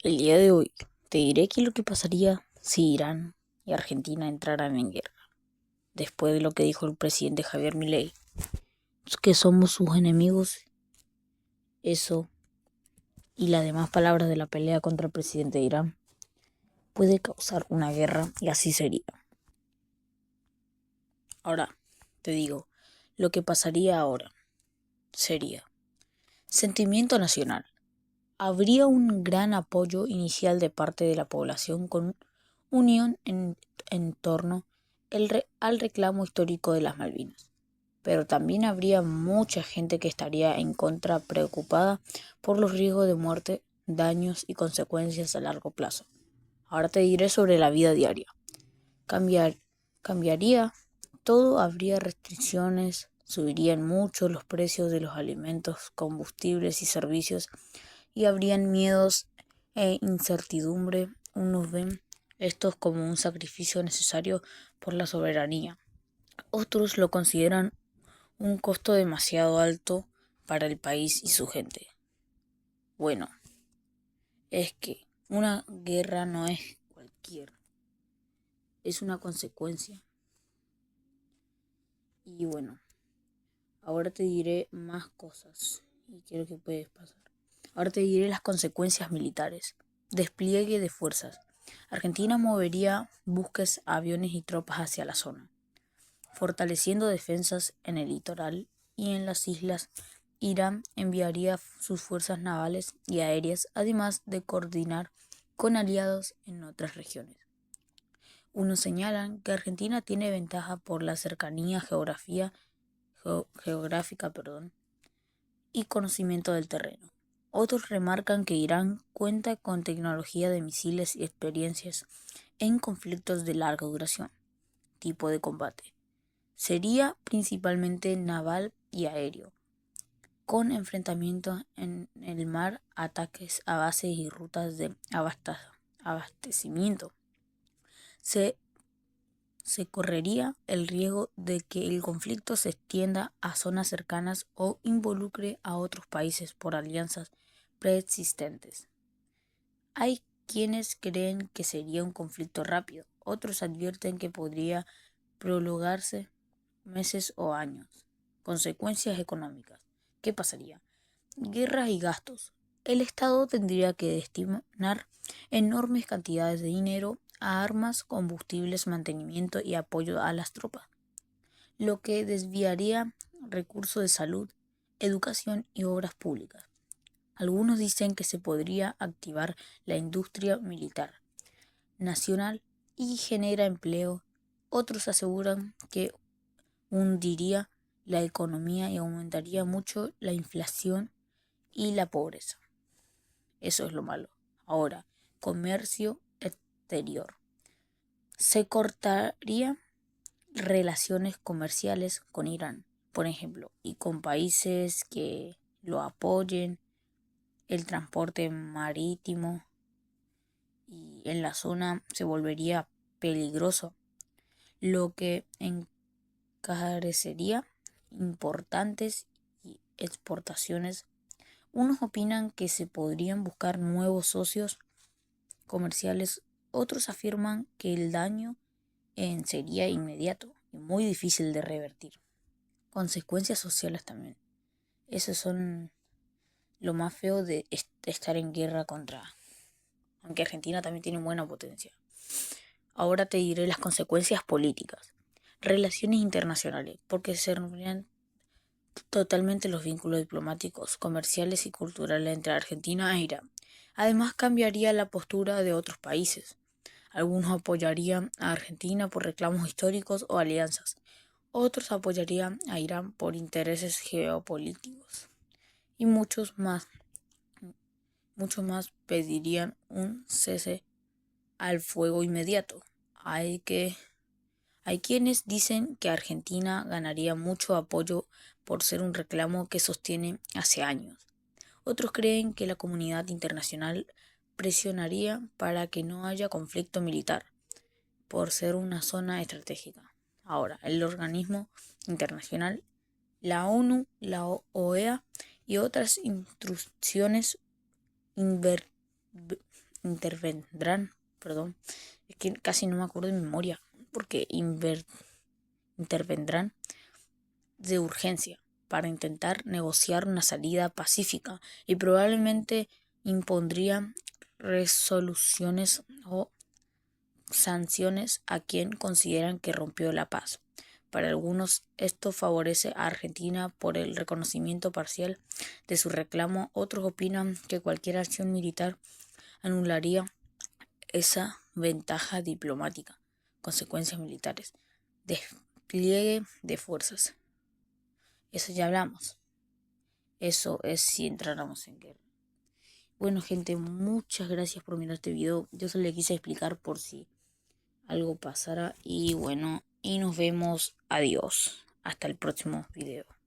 El día de hoy te diré qué es lo que pasaría si Irán y Argentina entraran en guerra, después de lo que dijo el presidente Javier Milei, que somos sus enemigos, eso y las demás palabras de la pelea contra el presidente de Irán puede causar una guerra y así sería. Ahora, te digo, lo que pasaría ahora sería sentimiento nacional. Habría un gran apoyo inicial de parte de la población con unión en torno al reclamo histórico de las Malvinas. Pero también habría mucha gente que estaría en contra, preocupada por los riesgos de muerte, daños y consecuencias a largo plazo. Ahora te diré sobre la vida diaria. Cambiar, cambiaría todo, habría restricciones, subirían mucho los precios de los alimentos, combustibles y servicios y habrían miedos e incertidumbre. Unos ven estos como un sacrificio necesario por la soberanía. Otros lo consideran un costo demasiado alto para el país y su gente. Bueno, es que una guerra no es cualquier, es una consecuencia. Y bueno, ahora te diré más cosas y quiero que puedes pasar. Ahora te diré las consecuencias militares. Despliegue de fuerzas. Argentina movería buques, aviones y tropas hacia la zona, fortaleciendo defensas en el litoral y en las islas. Irán enviaría sus fuerzas navales y aéreas, además de coordinar con aliados en otras regiones. Unos señalan que Argentina tiene ventaja por la cercanía geográfica y conocimiento del terreno. Otros remarcan que Irán cuenta con tecnología de misiles y experiencias en conflictos de larga duración. Tipo de combate. Sería principalmente naval y aéreo, con enfrentamientos en el mar, ataques a bases y rutas de abastecimiento. Se, se correría el riesgo de que el conflicto se extienda a zonas cercanas o involucre a otros países por alianzas preexistentes. Hay quienes creen que sería un conflicto rápido, otros advierten que podría prolongarse meses o años. Consecuencias económicas. ¿Qué pasaría? Guerras y gastos. El Estado tendría que destinar enormes cantidades de dinero a armas, combustibles, mantenimiento y apoyo a las tropas, lo que desviaría recursos de salud, educación y obras públicas. Algunos dicen que se podría activar la industria militar nacional y genera empleo. Otros aseguran que hundiría la economía y aumentaría mucho la inflación y la pobreza. Eso es lo malo. Ahora, comercio exterior. Se cortaría relaciones comerciales con Irán, por ejemplo, y con países que lo apoyen, el transporte marítimo y en la zona se volvería peligroso, lo que encarecería importantes exportaciones. Unos opinan que se podrían buscar nuevos socios comerciales, otros afirman que el daño sería inmediato y muy difícil de revertir. Consecuencias sociales también. Esos son lo más feo de estar en guerra contra, aunque Argentina también tiene buena potencia. Ahora te diré las consecuencias políticas. Relaciones internacionales, porque se romperían totalmente los vínculos diplomáticos, comerciales y culturales entre Argentina e Irán. Además, cambiaría la postura de otros países. Algunos apoyarían a Argentina por reclamos históricos o alianzas. Otros apoyarían a Irán por intereses geopolíticos. Y muchos más pedirían un cese al fuego inmediato. Hay quienes dicen que Argentina ganaría mucho apoyo por ser un reclamo que sostiene hace años. Otros creen que la comunidad internacional presionaría para que no haya conflicto militar, por ser una zona estratégica. Ahora, el organismo internacional, la ONU, la OEA y otras instituciones intervendrán, perdón, es que casi no me acuerdo de memoria, porque intervendrán de urgencia para intentar negociar una salida pacífica y probablemente impondrían resoluciones o sanciones a quien consideran que rompió la paz. Para algunos esto favorece a Argentina por el reconocimiento parcial de su reclamo, otros opinan que cualquier acción militar anularía esa ventaja diplomática. Consecuencias militares. Despliegue de fuerzas. Eso ya hablamos. Eso es si entráramos en guerra. Bueno, gente, muchas gracias por mirar este video. Yo solo le quise explicar por si algo pasara. Y bueno, y nos vemos. Adiós. Hasta el próximo video.